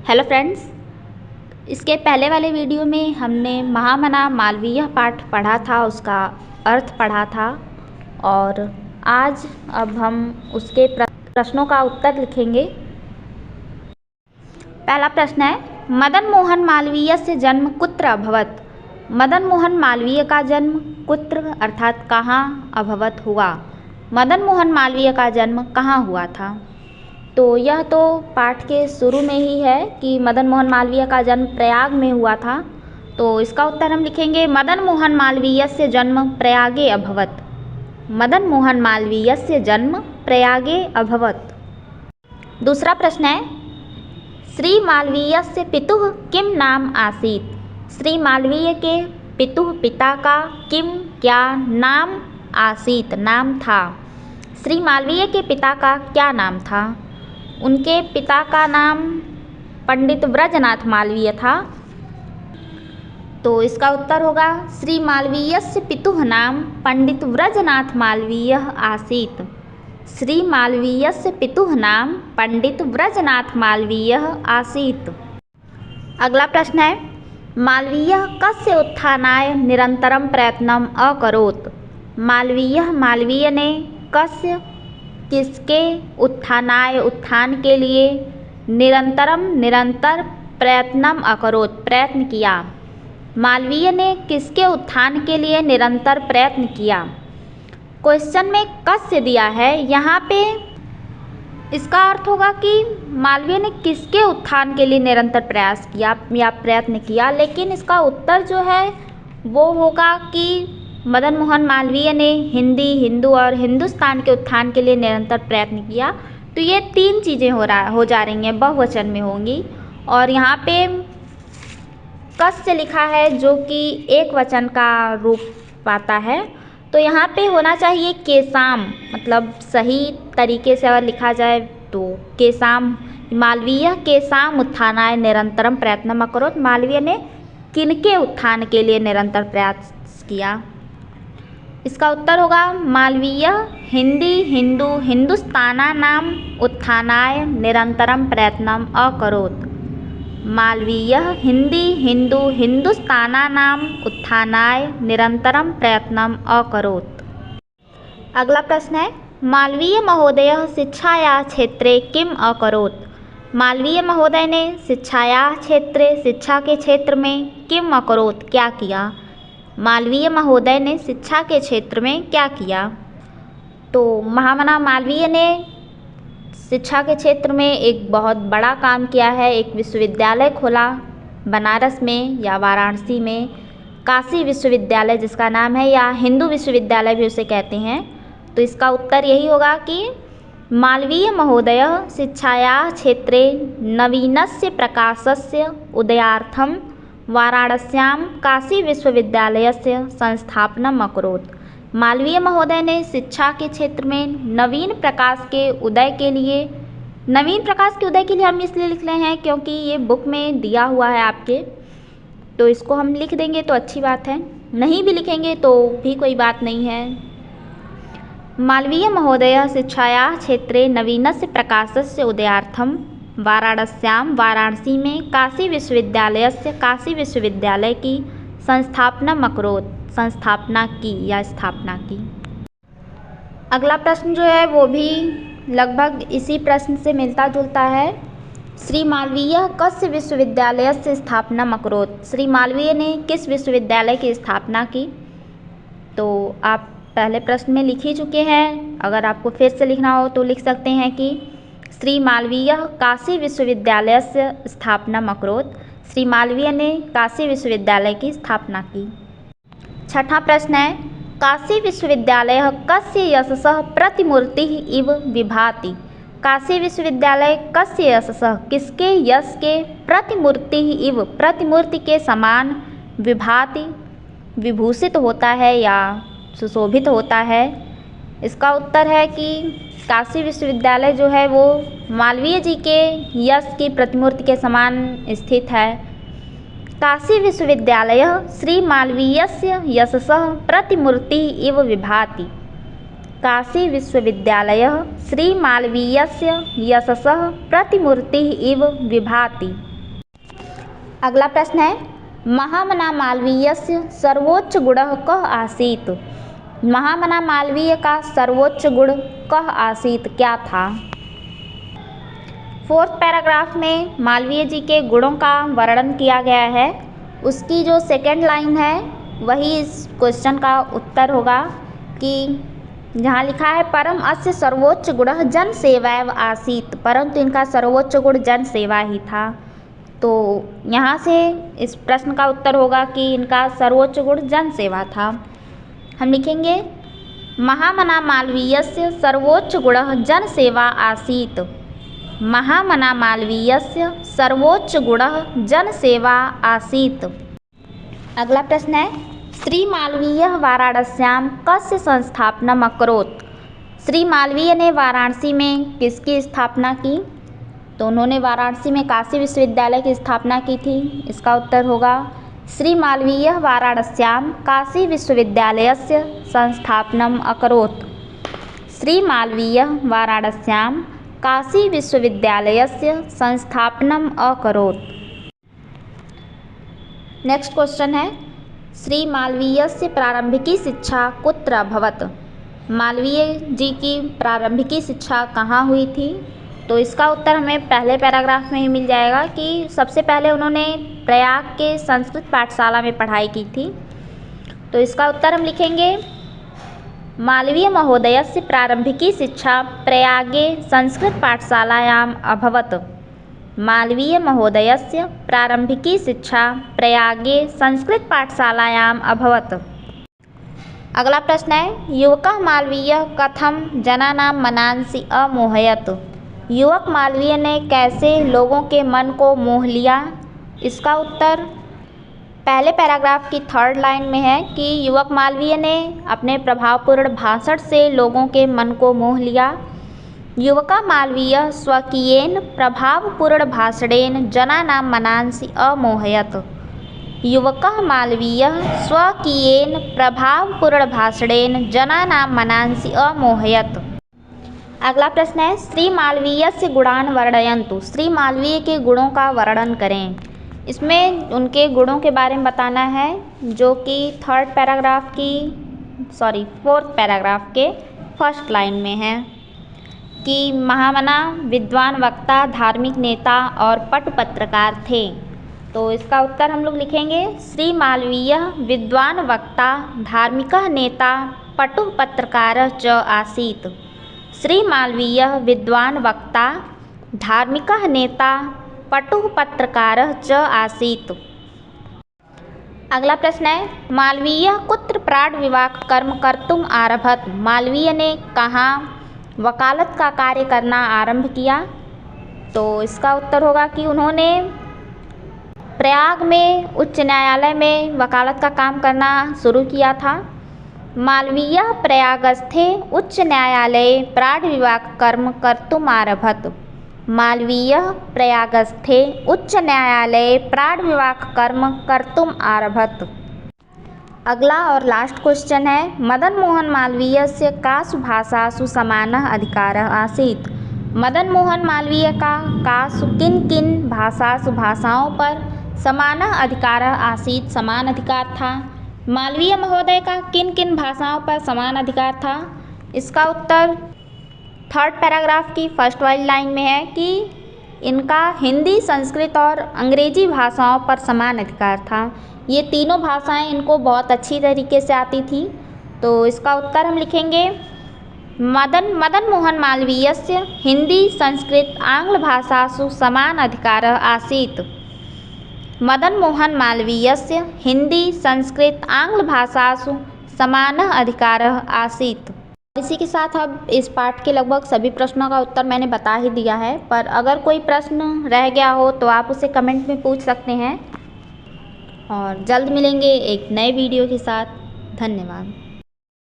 Hello friends, इसके पहले वाले वीडियो में हमने महामना मालवीय पाठ पढ़ा था, उसका अर्थ पढ़ा था और आज अब हम उसके प्रश्नों का उत्तर लिखेंगे। पहला प्रश्न है, मदन मोहन मालवीयस्य जन्म कुत्र अभवत्। मदन मोहन मालवीय का जन्म कुत्र अर्थात कहाँ अभवत् हुआ। मदन मोहन मालवीय का जन्म कहाँ हुआ था। तो यह तो पाठ के शुरू में ही है कि मदन मोहन मालवीय का जन्म प्रयाग में हुआ था। तो इसका उत्तर हम लिखेंगे मदन मोहन मालवीयस्य जन्म प्रयागे अभवत्। मदन मोहन मालवीयस्य जन्म प्रयागे अभवत्। दूसरा प्रश्न है, श्री मालवीयस्य पितुः किम नाम आसीत्। श्री मालवीय के पितुः पिता का किम क्या नाम आसीत् नाम था। श्री मालवीय के पिता का क्या नाम था। उनके पिता का नाम पंडित ब्रजनाथ मालवीय था। तो इसका उत्तर होगा श्री मालवीयस्य पितुः नाम पंडित ब्रजनाथ मालवीय आसीत्। श्री मालवीयस्य पितुः नाम पंडित ब्रजनाथ मालवीय आसीत्। अगला प्रश्न है, मालवीय कस्य उत्थानाय निरंतरम प्रयत्नम अकरोत्। मालवीय ने कस्य किसके उत्थानाय उत्थान के लिए निरंतर प्रयत्नम अकरोत् प्रयत्न किया। मालवीय ने किसके उत्थान के लिए निरंतर प्रयत्न किया। क्वेश्चन में कस्य दिया है, यहाँ पे इसका अर्थ होगा कि मालवीय ने किसके उत्थान के लिए निरंतर प्रयास किया या प्रयत्न किया, लेकिन इसका उत्तर जो है वो होगा कि मदन मोहन मालवीय ने हिंदी, हिंदू और हिंदुस्तान के उत्थान के लिए निरंतर प्रयत्न किया। तो ये तीन चीज़ें हो जा रही हैं, बहुवचन में होंगी। और यहाँ पे कस्य लिखा है जो कि एक वचन का रूप पाता है। तो यहाँ पे होना चाहिए केसाम, मतलब सही तरीके से अगर लिखा जाए तो केसाम। मालवीय केसाम उत्थानाय निरंतरम प्रयत्नम अकरोत्। मालवीय ने किनके उत्थान के लिए निरंतर प्रयास किया। इसका उत्तर होगा मालवीय हिंदी, हिंदू, हिंदुस्तानानाम उत्थानाय निरंतरम प्रयत्नम अकरोत्। मालवीय हिंदी, हिंदू, हिंदुस्तानानाम उत्थानाय निरंतरम प्रयत्नम अकरोत्। अगला प्रश्न है, मालवीय महोदय शिक्षायाः क्षेत्रे किम अकरोत्। मालवीय महोदय ने शिक्षायाः क्षेत्रे शिक्षा के क्षेत्र में किम अकरोत् क्या किया। मालवीय महोदय ने शिक्षा के क्षेत्र में क्या किया। तो महामना मालवीय ने शिक्षा के क्षेत्र में एक बहुत बड़ा काम किया है। एक विश्वविद्यालय खोला बनारस में या वाराणसी में, काशी विश्वविद्यालय जिसका नाम है, या हिंदू विश्वविद्यालय भी उसे कहते हैं। तो इसका उत्तर यही होगा कि मालवीय महोदय शिक्षायाः क्षेत्रे नवीनस्य प्रकाशस्य उदयार्थं वाराणस्यां काशी विश्वविद्यालयस्य संस्थापनम अकरोत्। मालवीय महोदय ने शिक्षा के क्षेत्र में नवीन प्रकाश के उदय के लिए हम इसलिए लिख रहे हैं क्योंकि ये बुक में दिया हुआ है आपके, तो इसको हम लिख देंगे तो अच्छी बात है, नहीं भी लिखेंगे तो भी कोई बात नहीं है। मालवीय महोदय शिक्षायाः क्षेत्रे नवीनस्य प्रकाशस्य उदयार्थं वाराणसी में काशी विश्वविद्यालय की स्थापना की। अगला प्रश्न जो है वो भी लगभग इसी प्रश्न से मिलता जुलता है। श्री मालवीय कस्य विश्वविद्यालयस्य स्थापनम अकरोत्। श्री मालवीय ने किस विश्वविद्यालय की स्थापना की। तो आप पहले प्रश्न में लिख ही चुके हैं, अगर आपको फिर से लिखना हो तो लिख सकते हैं कि श्री मालवीय काशी विश्वविद्यालय से स्थापना अकरोत्। श्री मालवीय ने काशी विश्वविद्यालय की स्थापना की। छठा प्रश्न है, काशी विश्वविद्यालय कस्य यशसः प्रतिमूर्तिः इव विभाति। काशी विश्वविद्यालय कस्य यशसः किसके यश के प्रतिमूर्तिः इव प्रतिमूर्ति के समान विभाति विभूषित होता है या सुशोभित होता है। इसका उत्तर है कि काशी विश्वविद्यालय जो है वो मालवीय जी के यश की प्रतिमूर्ति के समान स्थित है। काशी विश्वविद्यालय श्री मालवीयस्य यशसः प्रतिमूर्तिः इव विभाति। काशी विश्वविद्यालय श्री मालवीयस्य यशसः प्रतिमूर्तिः इव विभाति। अगला प्रश्न है महामना मालवीयस्य सर्वोच्च गुणः कः आसीत्। महामना मालवीय का सर्वोच्च गुण कः आसीत्, क्या था। फोर्थ पैराग्राफ में मालवीय जी के गुणों का वर्णन किया गया है। उसकी जो सेकंड लाइन है वही इस क्वेश्चन का उत्तर होगा कि जहाँ लिखा है परम अस्य सर्वोच्च गुणः जन सेवैव आसीत्, परंतु इनका सर्वोच्च गुण जन सेवा ही था। तो यहाँ से इस प्रश्न का उत्तर होगा कि इनका सर्वोच्च गुण जन सेवा था। हम लिखेंगे महामना मालवीयस्य सर्वोच्च गुणः जन सेवा आसीत्। महामना मालवीयस्य सर्वोच्च गुणः जन सेवा आसीत्। अगला प्रश्न है श्री मालवीयः वाराणस्यां कस्य संस्थापनम् अकरोत्। श्री मालवीय ने वाराणसी में किसकी स्थापना की। तो उन्होंने वाराणसी में काशी विश्वविद्यालय की स्थापना की थी। इसका उत्तर होगा श्री मालवीयः वाराणस्यां काशी विश्वविद्यालयस्य संस्थापनम् अकरोत्। श्री मालवीयः वाराणस्यां काशी विश्वविद्यालयस्य संस्थापनम् अकरोत्। नेक्स्ट क्वेश्चन है श्री मालवीयस्य प्रारंभिकी शिक्षा कुत्र अभवत्। मालवीय जी की प्रारंभिकी शिक्षा कहाँ हुई थी। तो इसका उत्तर हमें पहले पैराग्राफ में ही मिल जाएगा कि सबसे पहले उन्होंने प्रयाग के संस्कृत पाठशाला में पढ़ाई की थी। तो इसका उत्तर हम लिखेंगे मालवीय महोदयस्य प्रारंभिकी शिक्षा प्रयागे संस्कृत पाठशालायाम् अभवत्। मालवीय महोदयस्य प्रारंभिकी शिक्षा प्रयागे संस्कृत पाठशालायाम् अभवत्। अगला प्रश्न है युवकः मालवीयः कथं जनानां मनांसि अमोहयत्। युवक मालवीय ने कैसे लोगों के मन को मोह लिया। इसका उत्तर पहले पैराग्राफ की थर्ड लाइन में है कि युवक मालवीय ने अपने प्रभावपूर्ण भाषण से लोगों के मन को मोह लिया। युवकः मालवीयः स्वकीयेन प्रभावपूर्ण भाषणेन जनानां मनांसि अमोहयत्। युवकः मालवीयः स्वकीयेन प्रभावपूर्ण भाषणेन जनानां मनांसि अमोहयत्। अगला प्रश्न है श्री मालवीयस्य गुणान् वर्णयन्तु। श्री मालवीय के गुणों का वर्णन करें। इसमें उनके गुणों के बारे में बताना है जो कि फोर्थ पैराग्राफ के फर्स्ट लाइन में है कि महामना विद्वान वक्ता धार्मिक नेता और पटु पत्रकार थे। तो इसका उत्तर हम लोग लिखेंगे श्री मालवीय विद्वान वक्ता धार्मिकः नेता पटु पत्रकारः च आसीत्। श्री मालवीयः विद्वान वक्ता धार्मिकः नेता पटुः पत्रकारः च आसीत्। अगला प्रश्न है मालवीयः कुत्र प्राण विवाह कर्म कर्तुम् आरभत। मालवीय ने कहाँ वकालत का कार्य करना आरंभ किया। तो इसका उत्तर होगा कि उन्होंने प्रयाग में उच्च न्यायालय में वकालत का काम करना शुरू किया था। मालवीयः प्रयागस्थे उच्च न्यायालये प्राण विवाह कर्म कर्तुम् आरभत। मालवीयः प्रयागस्थे उच्च न्यायालये प्राण विवाह कर्म कर्तुम् आरभत। अगला और लास्ट क्वेश्चन है मदन मोहन मालवीयस्य कासु भाषासु समानः अधिकारः आसीत्। मदन मोहन मालवीय का कासु किन किन भाषाओं पर समानः अधिकारः आसीत्, समान अधिकार था। मालवीय महोदय का किन किन भाषाओं पर समान अधिकार था। इसका उत्तर थर्ड पैराग्राफ की फर्स्ट वाली लाइन में है कि इनका हिंदी, संस्कृत और अंग्रेजी भाषाओं पर समान अधिकार था। ये तीनों भाषाएं इनको बहुत अच्छी तरीके से आती थी। तो इसका उत्तर हम लिखेंगे मदन मोहन मालवीयस्य हिंदी, संस्कृत, आंग्ल भाषासु समान अधिकारः आसीत्। मदन मोहन मालवीयस्य हिंदी, संस्कृत, आंग्ल भाषासु समानः अधिकारः आसीत्। इसी के साथ अब इस पाठ के लगभग सभी प्रश्नों का उत्तर मैंने बता ही दिया है, पर अगर कोई प्रश्न रह गया हो तो आप उसे कमेंट में पूछ सकते हैं। और जल्द मिलेंगे एक नए वीडियो के साथ। धन्यवाद।